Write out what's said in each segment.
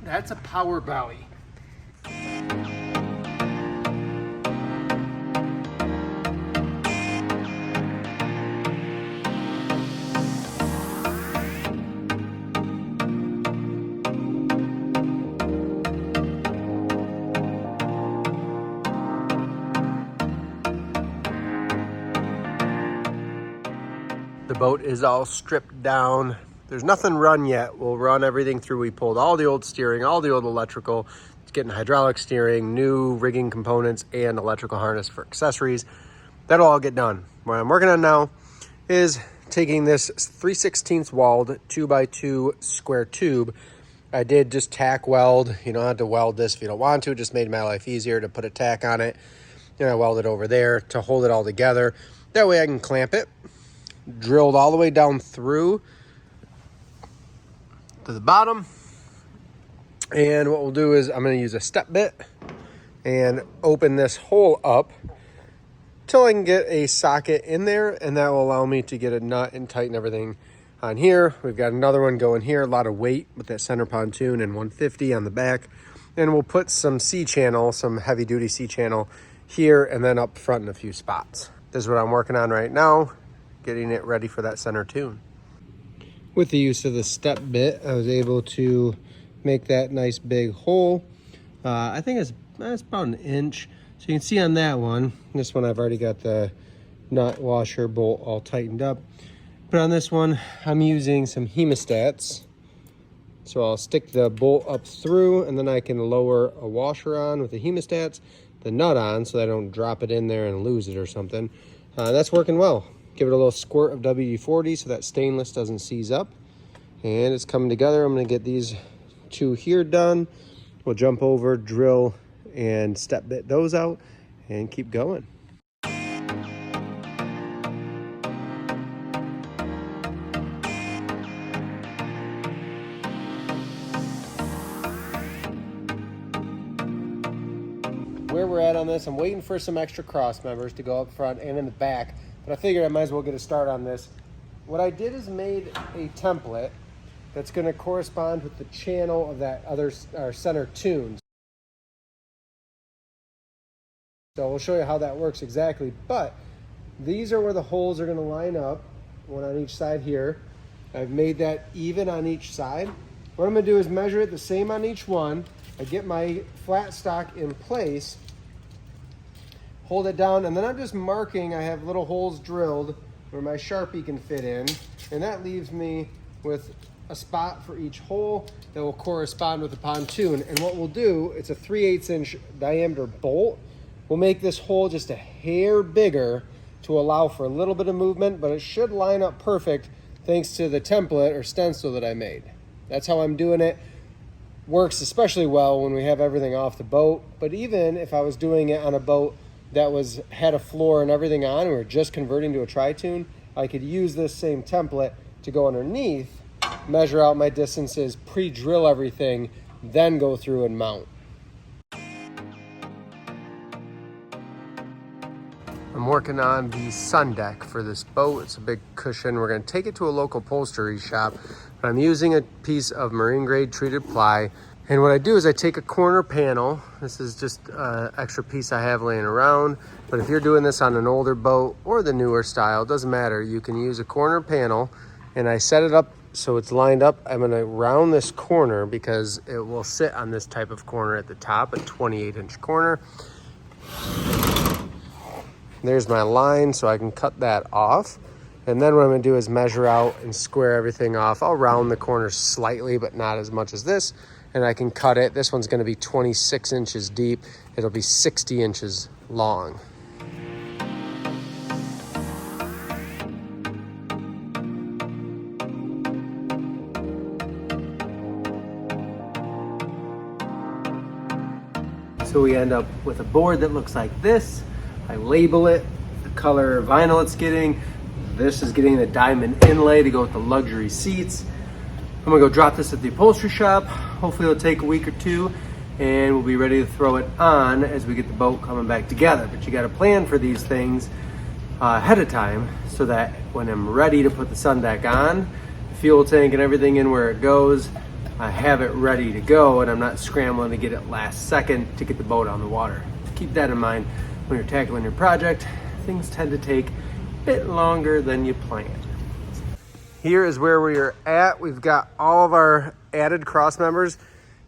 That's a power belly. The boat is all stripped down. There's nothing run yet. We'll run everything through. We pulled all the old steering, all the old electrical. It's getting hydraulic steering, new rigging components, and electrical harness for accessories. That'll all get done. What I'm working on now is taking this 3/16 walled 2x2 square tube. I did just tack weld. You don't have to weld this if you don't want to. It just made my life easier to put a tack on it. And I welded over there to hold it all together. That way I can clamp it. Drilled all the way down through to the bottom. And what we'll do is I'm going to use a step bit and open this hole up till I can get a socket in there, and that will allow me to get a nut and tighten everything on here. We've got another one going here, a lot of weight with that center pontoon and 150 on the back. And we'll put some C-channel, some heavy duty C-channel here and then up front in a few spots. This is what I'm working on right now, getting it ready for that center tune. With the use of the step bit, I was able to make that nice big hole. I think it's about 1 inch. So you can see on that one, this one I've already got the nut, washer, bolt all tightened up. But on this one, I'm using some hemostats. So I'll stick the bolt up through, and then I can lower a washer on with the hemostats, the nut on so that I don't drop it in there and lose it or something. That's working well. Give it a little squirt of WD-40 so that stainless doesn't seize up. And it's coming together. I'm going to get these two here done. We'll jump over, drill, and step bit those out and keep going. Where we're at on this, I'm waiting for some extra cross members to go up front and in the back, but I figured I might as well get a start on this. What I did is made a template that's going to correspond with the channel of that other center Toons. So we'll show you how that works exactly, but these are where the holes are going to line up, one on each side here. I've made that even on each side. What I'm going to do is measure it the same on each one. I get my flat stock in place, hold it down, and then I'm just marking. I have little holes drilled where my Sharpie can fit in, and that leaves me with a spot for each hole that will correspond with the pontoon. And what we'll do, it's a 3/8 inch diameter bolt. We'll make this hole just a hair bigger to allow for a little bit of movement, but it should line up perfect thanks to the template or stencil that I made. That's how I'm doing it. Works especially well when we have everything off the boat, but even if I was doing it on a boat that had a floor and everything on, and we were just converting to a Tritoon, I could use this same template to go underneath, measure out my distances, pre-drill everything, then go through and mount. I'm working on the sun deck for this boat. It's a big cushion. We're going to take it to a local upholstery shop, but I'm using a piece of marine grade treated ply. And what I do is I take a corner panel. This is just an extra piece I have laying around. But if you're doing this on an older boat or the newer style, it doesn't matter. You can use a corner panel, and I set it up so it's lined up. I'm going to round this corner because it will sit on this type of corner at the top, a 28-inch corner. There's my line, so I can cut that off. And then what I'm going to do is measure out and square everything off. I'll round the corners slightly, but not as much as this. And I can cut it. This one's going to be 26 inches deep. It'll be 60 inches long. So we end up with a board that looks like this. I label it, the color vinyl it's getting. This is getting the diamond inlay to go with the luxury seats. I'm gonna go drop this at the upholstery shop. Hopefully it'll take a week or two, and we'll be ready to throw it on as we get the boat coming back together. But you gotta plan for these things ahead of time so that when I'm ready to put the sun deck on, the fuel tank and everything in where it goes, I have it ready to go and I'm not scrambling to get it last second to get the boat on the water. Keep that in mind when you're tackling your project. Things tend to take a bit longer than you planned. Here is where we are at. We've got all of our added cross members,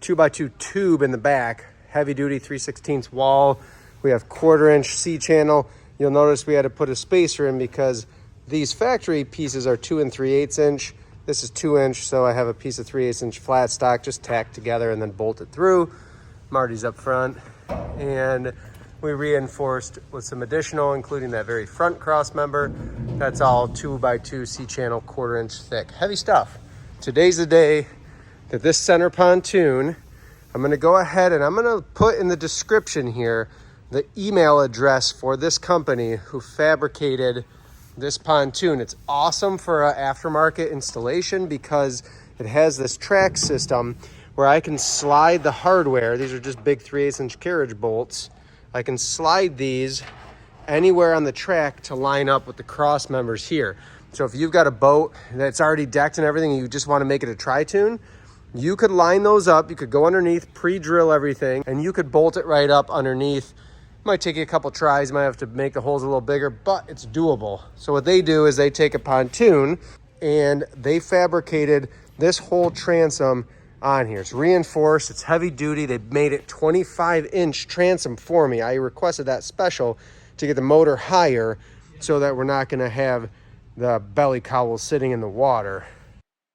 2x2 tube in the back, heavy duty 3/16 wall. We have 1/4 inch C channel. You'll notice we had to put a spacer in because these factory pieces are 2 3/8 inch. This is 2 inch, so I have a piece of 3/8 inch flat stock just tacked together and then bolted through. Marty's up front, and we reinforced with some additional, including that very front cross member. That's all 2x2 C channel, 1/4 inch thick, heavy stuff. Today's the day that this center pontoon, I'm gonna go ahead and I'm gonna put in the description here the email address for this company who fabricated this pontoon. It's awesome for an aftermarket installation because it has this track system where I can slide the hardware. These are just big 3/8 inch carriage bolts. I can slide these anywhere on the track to line up with the cross members here. So if you've got a boat that's already decked and everything and you just want to make it a Tritoon, you could line those up. You could go underneath, pre-drill everything, and you could bolt it right up underneath. Might take you a couple tries, might have to make the holes a little bigger, but it's doable. So what they do is they take a pontoon and they fabricated this whole transom on here. It's reinforced, it's heavy duty. They made it 25-inch transom for me. I requested that special to get the motor higher so that we're not gonna have the belly cowl sitting in the water.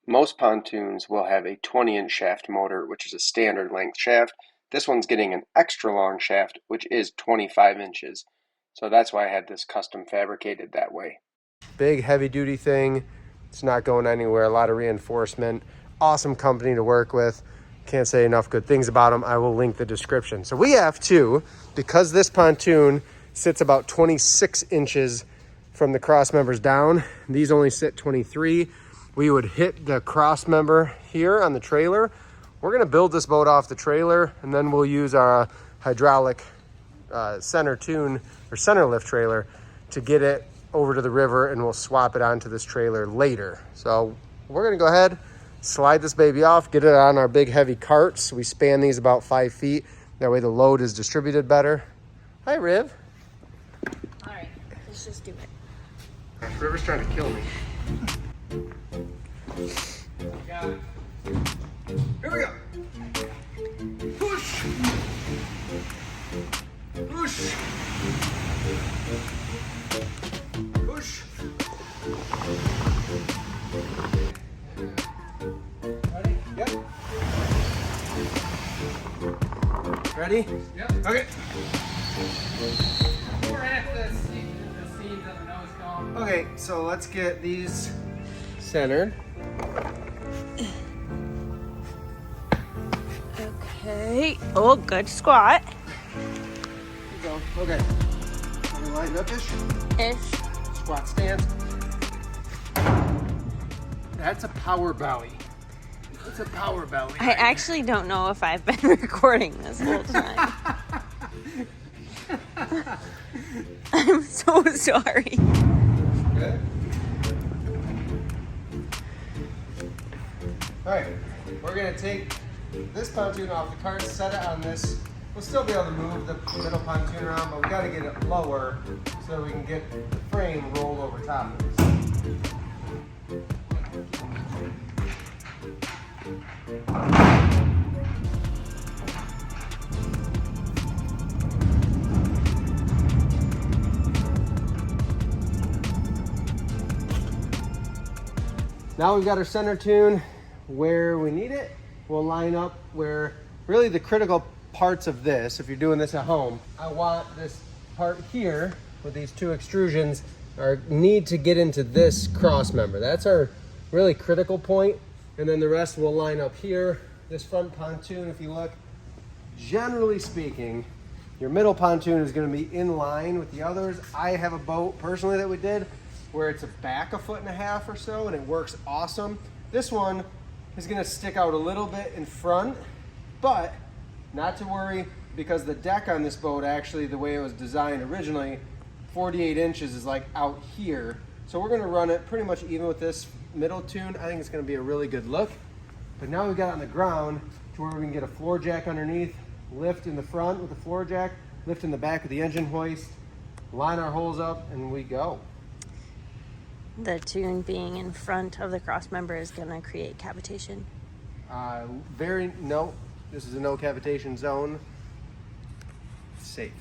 Most pontoons will have a 20-inch shaft motor, which is a standard length shaft. This one's getting an extra long shaft, which is 25 inches. So that's why I had this custom fabricated that way. Big heavy duty thing. It's not going anywhere. A lot of reinforcement. Awesome company to work with. Can't say enough good things about them. I will link the description. So we have to, because this pontoon sits about 26 inches from the cross members down. These only sit 23. We would hit the cross member here on the trailer. We're gonna build this boat off the trailer and then we'll use our hydraulic center tune or center lift trailer to get it over to the river, and we'll swap it onto this trailer later. So we're gonna go ahead, slide this baby off, get it on our big heavy carts. We span these about 5 feet. That way the load is distributed better. Hi, Riv. All right, let's just do it. River's trying to kill me. Got it. Here we go. Push. Push. Push. Ready? Yep. Ready? Yep. Okay. We're at the scene that the nose called. Okay, so let's get these centered. Okay. Oh, good squat. There you go. Okay. Are we lined up-ish? Ish. Squat stance. That's a power belly. That's a power belly. I actually don't know if I've been recording this whole time. I'm so sorry. Good. All right, we're gonna take this pontoon off the cart, set it on this. We'll still be able to move the middle pontoon around, but we gotta get it lower so we can get the frame rolled over top of this. Now we've got our center tune where we need it. We'll line up where really the critical parts of this, if you're doing this at home, I want this part here with these two extrusions need to get into this cross member. That's our really critical point. And then the rest will line up here. This front pontoon, if you look, generally speaking, your middle pontoon is gonna be in line with the others. I have a boat personally that we did where it's back 1.5 feet or so and it works awesome. This one is gonna stick out a little bit in front, but not to worry because the deck on this boat, actually the way it was designed originally, 48 inches is like out here. So we're gonna run it pretty much even with this middle tune. I think it's gonna be a really good look. But now we got it on the ground to where we can get a floor jack underneath, lift in the front with the floor jack, lift in the back with the engine hoist, line our holes up, and we go. The Toon being in front of the cross member is going to create cavitation. No, this is a no cavitation zone. Safe.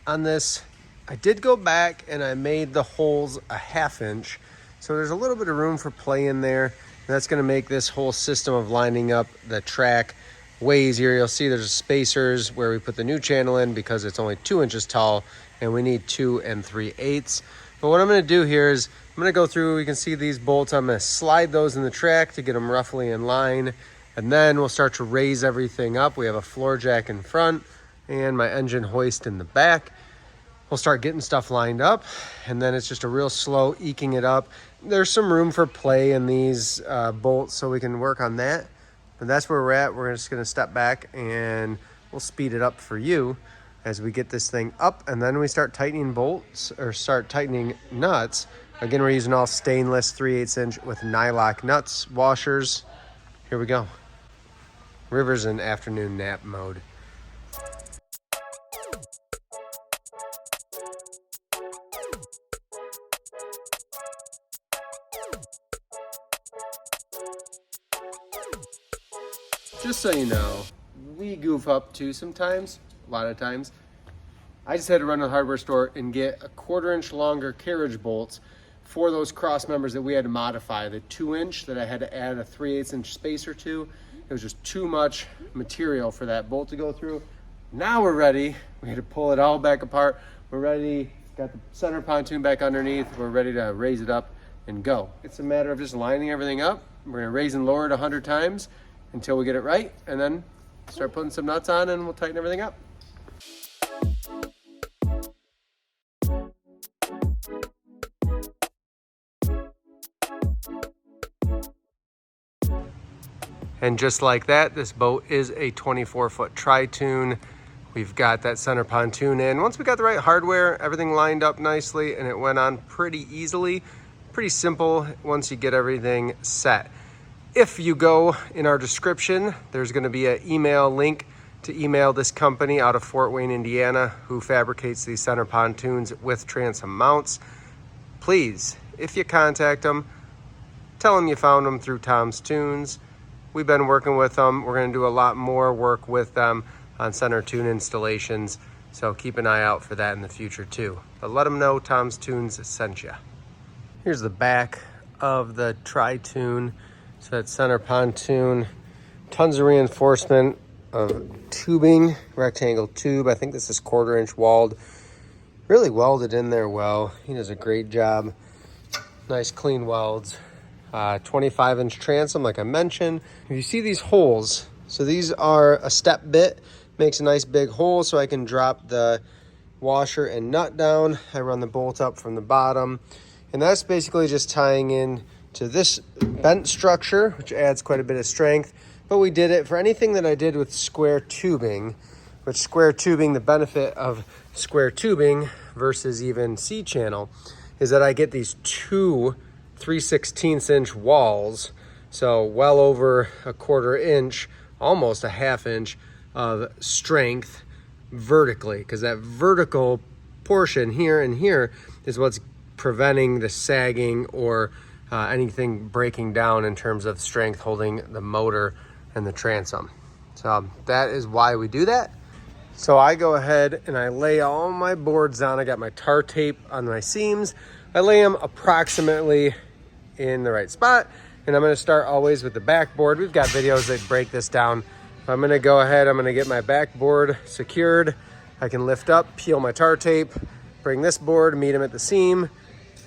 On this, I did go back and I made the holes a 1/2 inch. So there's a little bit of room for play in there. And that's gonna make this whole system of lining up the track way easier. You'll see there's spacers where we put the new channel in because it's only 2 inches tall and we need 2 3/8. But what I'm gonna do here is I'm gonna go through, you can see these bolts, I'm gonna slide those in the track to get them roughly in line. And then we'll start to raise everything up. We have a floor jack in front and my engine hoist in the back. We'll start getting stuff lined up, and then it's just a real slow eking it up. There's some room for play in these bolts, so we can work on that. But that's where we're at. We're just gonna step back and we'll speed it up for you as we get this thing up, and then we start tightening bolts or start tightening nuts. Again, we're using all stainless 3/8 inch with nylock nuts, washers. Here we go. River's in afternoon nap mode. Just so you know, we goof up too sometimes, a lot of times. I just had to run to the hardware store and get a 1/4 inch longer carriage bolts for those cross members that we had to modify. The 2 inch that I had to add a 3/8 inch spacer to. It was just too much material for that bolt to go through. Now we're ready. We had to pull it all back apart. We're ready. Got the center pontoon back underneath. We're ready to raise it up and go. It's a matter of just lining everything up. We're gonna raise and lower it 100 times until we get it right, and then start putting some nuts on and we'll tighten everything up. And just like that, this boat is a 24-foot Tritoon. We've got that center pontoon in. Once we got the right hardware, everything lined up nicely and it went on pretty easily. Pretty simple once you get everything set. If you go in our description, there's gonna be an email link to email this company out of Fort Wayne, Indiana, who fabricates these center pontoons with transom mounts. Please, if you contact them, tell them you found them through Tom's Toons. We've been working with them. We're gonna do a lot more work with them on center tune installations. So keep an eye out for that in the future too. But let them know Tom's Toons sent you. Here's the back of the Tritoon. So that center pontoon, tons of reinforcement of tubing, rectangle tube. I think this is 1/4 inch walled. Really welded in there well. He does a great job. Nice clean welds. 25 inch transom, like I mentioned. If you see these holes, so these are a step bit, makes a nice big hole so I can drop the washer and nut down. I run the bolt up from the bottom, and that's basically just tying in to this bent structure, which adds quite a bit of strength. But we did it for anything that I did with square tubing, which square tubing, the benefit of square tubing versus even C-channel is that I get these two 3/16 inch walls, so well over a 1/4 inch, almost a 1/2 inch of strength vertically, because that vertical portion here and here is what's preventing the sagging or anything breaking down in terms of strength holding the motor and the transom. So that is why we do that. So I go ahead and I lay all my boards down. I got my tar tape on my seams. I lay them approximately in the right spot, and I'm going to start always with the backboard. We've got videos that break this down. I'm going to go ahead, I'm going to get my backboard secured. I can lift up, peel my tar tape, bring this board, meet them at the seam,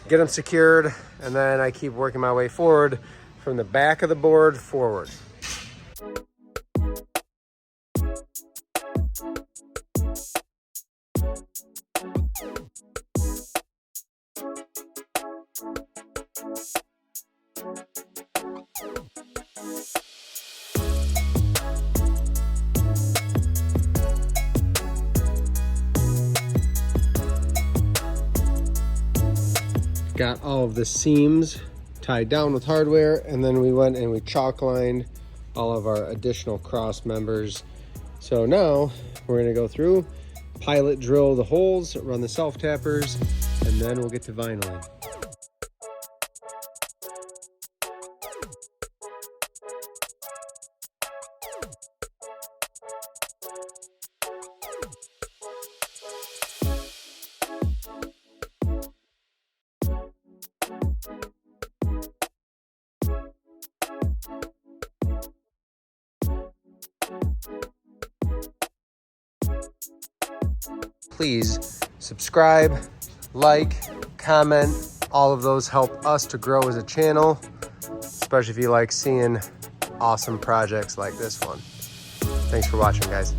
get them secured, and then I keep working my way forward from the back of the board forward. Got all of the seams tied down with hardware, and then we went and we chalk lined all of our additional cross members. So now we're gonna go through, pilot drill the holes, run the self-tappers, and then we'll get to vinyling. Please subscribe, like, comment. All of those help us to grow as a channel, especially if you like seeing awesome projects like this one. Thanks for watching, guys.